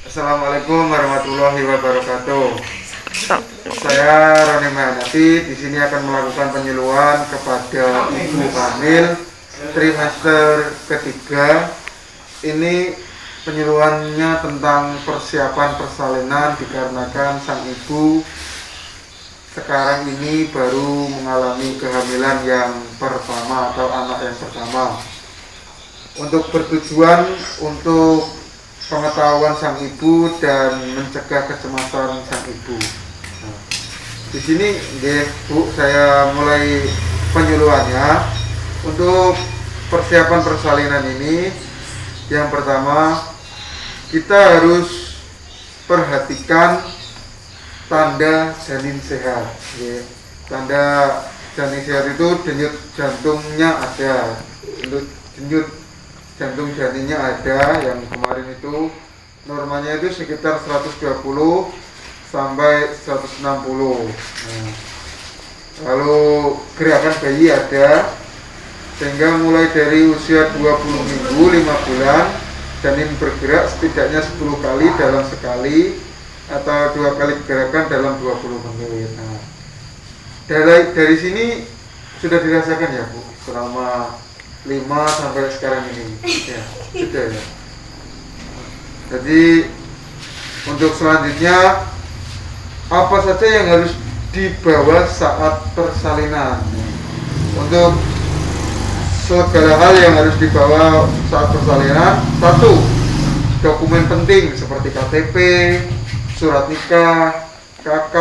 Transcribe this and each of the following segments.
Assalamualaikum warahmatullahi wabarakatuh. Saya Roni Mahanati di sini akan melakukan penyuluhan kepada ibu hamil trimester ketiga. Ini penyuluhannya tentang persiapan persalinan dikarenakan sang ibu sekarang ini baru mengalami kehamilan yang pertama atau anak yang pertama. Untuk bertujuan untuk pengetahuan sang ibu dan mencegah kecemasan sang ibu. Nah, di sini, Bu, saya mulai penyuluhannya. Untuk persiapan persalinan ini, yang pertama kita harus perhatikan tanda janin sehat. Tanda janin sehat itu denyut jantungnya ada, denyut jantung janinnya ada, yang kemarin itu normanya itu sekitar 120 sampai 160. Nah, lalu gerakan bayi ada, sehingga mulai dari usia 20 minggu 5 bulan janin bergerak setidaknya 10 kali dalam sekali atau 2 kali gerakan dalam 20 menit. Nah, dari sini sudah dirasakan ya, Bu, selama 5 sampai sekarang ini ya, sudah ya. Jadi untuk selanjutnya apa saja yang harus dibawa saat persalinan? Untuk segala hal yang harus dibawa saat persalinan: 1. Dokumen penting seperti KTP, surat nikah, KK,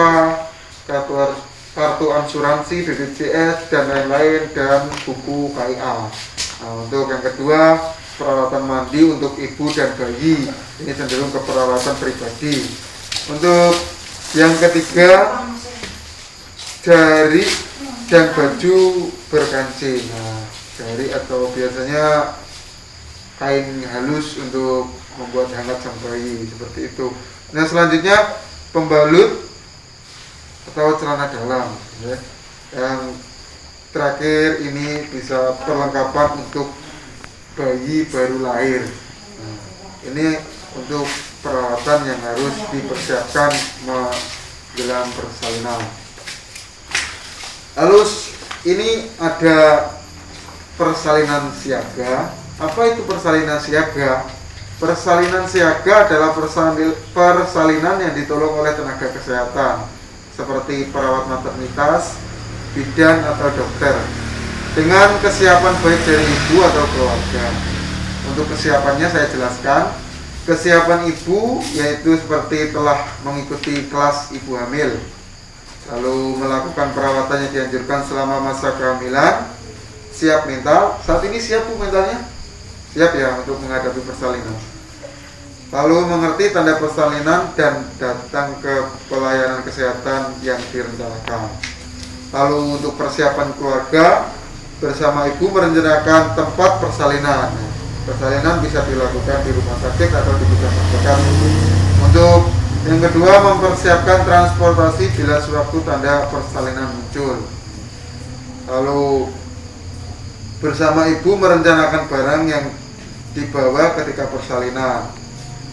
kartu asuransi, BPJS, dan lain-lain, dan buku KIA. Nah, untuk yang kedua, peralatan mandi untuk ibu dan bayi. Ini cenderung ke peralatan pribadi. Untuk yang ketiga, jari dan baju berkancing. Nah, jari atau biasanya kain halus untuk membuat hangat sang bayi, seperti itu. Nah, selanjutnya pembalut atau celana dalam, ya. Yang terakhir ini bisa perlengkapan untuk bayi baru lahir. Nah, ini untuk peralatan yang harus dipersiapkan menjelang persalinan. Lalu ini ada persalinan siaga. Apa itu persalinan siaga? Persalinan siaga adalah persalinan yang ditolong oleh tenaga kesehatan seperti perawat maternitas, bidan, atau dokter, dengan kesiapan baik dari ibu atau keluarga. Untuk kesiapannya saya jelaskan. Kesiapan ibu yaitu seperti telah mengikuti kelas ibu hamil, lalu melakukan perawatan yang dianjurkan selama masa kehamilan. Siap mental, saat ini siap, Bu, mentalnya? Siap ya untuk menghadapi persalinan. Lalu mengerti tanda persalinan dan datang ke pelayanan kesehatan yang direncanakan. Lalu untuk persiapan keluarga, bersama ibu merencanakan tempat persalinan. Persalinan bisa dilakukan di rumah sakit atau di bidang terdekat. Untuk yang kedua, mempersiapkan transportasi bila sewaktu tanda persalinan muncul. Lalu bersama ibu merencanakan barang yang dibawa ketika persalinan.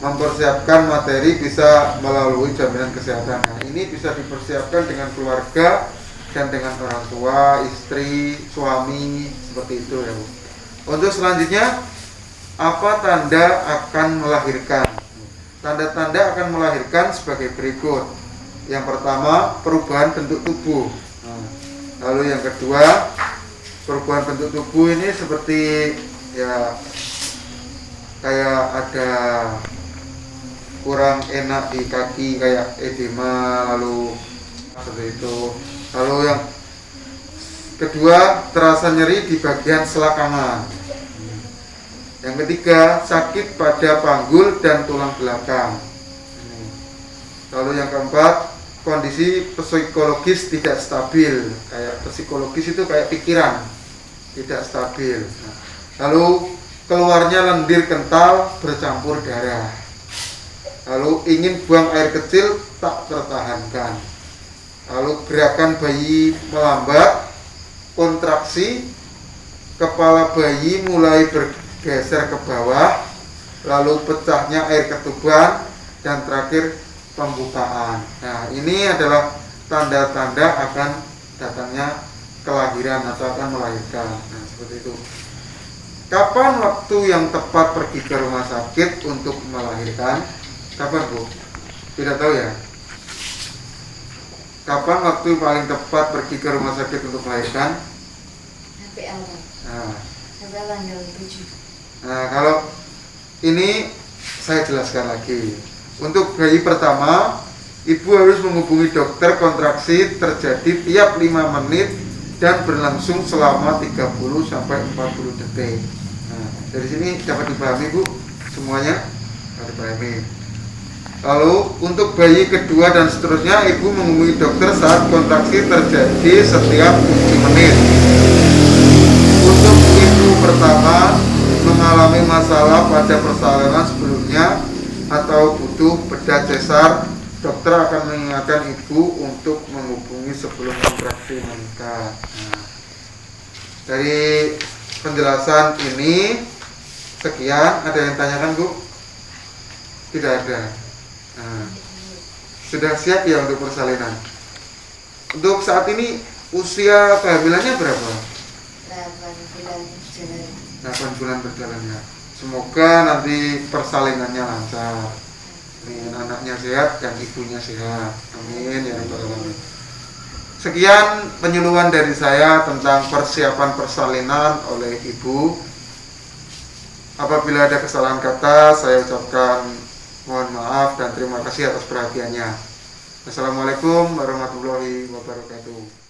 Mempersiapkan materi bisa melalui jaminan kesehatan. Nah, ini bisa dipersiapkan dengan keluarga dan dengan orang tua, istri, suami, seperti itu ya, Bu. Untuk selanjutnya, apa tanda akan melahirkan? Tanda-tanda akan melahirkan sebagai berikut. Yang pertama, perubahan bentuk tubuh. Nah, lalu yang kedua, perubahan bentuk tubuh ini seperti ya kayak ada kurang enak di kaki, kayak edema, lalu seperti itu. Lalu yang kedua, terasa nyeri di bagian selakangan. Yang ketiga, sakit pada panggul dan tulang belakang. Lalu yang keempat, kondisi psikologis tidak stabil. Kayak psikologis itu kayak pikiran tidak stabil. Lalu keluarnya lendir kental bercampur darah. Lalu ingin buang air kecil tak tertahankan. Lalu gerakan bayi melambat, kontraksi, kepala bayi mulai bergeser ke bawah, lalu pecahnya air ketuban, dan terakhir pembukaan. Nah, ini adalah tanda-tanda akan datangnya kelahiran atau akan melahirkan. Nah, seperti itu. Kapan waktu yang tepat pergi ke rumah sakit untuk melahirkan? Kapan, Bu? Tidak tahu ya? Kapan waktu paling tepat pergi ke rumah sakit untuk melahirkan? Sampai awal. Nah, Sampai tanggal 7. Nah, kalau ini saya jelaskan lagi. Untuk bayi pertama, ibu harus menghubungi dokter kontraksi terjadi tiap 5 menit dan berlangsung selama 30 sampai 40 detik. Nah, dari sini dapat dipahami, Bu? Semuanya dapat dipahami. Lalu untuk bayi kedua dan seterusnya, ibu menghubungi dokter saat kontraksi terjadi setiap 7 menit. Untuk ibu pertama mengalami masalah pada persalinan sebelumnya atau butuh bedah cesar, dokter akan mengingatkan ibu untuk menghubungi sebelum kontraksi menikah. Nah, dari penjelasan ini sekian. Ada yang tanyakan, Bu? Tidak ada. Nah, sudah siap ya untuk persalinan? Untuk saat ini usia kehamilannya berapa? 8 bulan jalan. 8 bulan berjalannya. Semoga nanti persalinannya lancar. Amin. Anaknya sehat dan ibunya sehat. Amin ya rabbal alamin. Sekian penyuluhan dari saya tentang persiapan persalinan oleh ibu. Apabila ada kesalahan kata, saya ucapkan mohon maaf dan terima kasih atas perhatiannya. Assalamualaikum warahmatullahi wabarakatuh.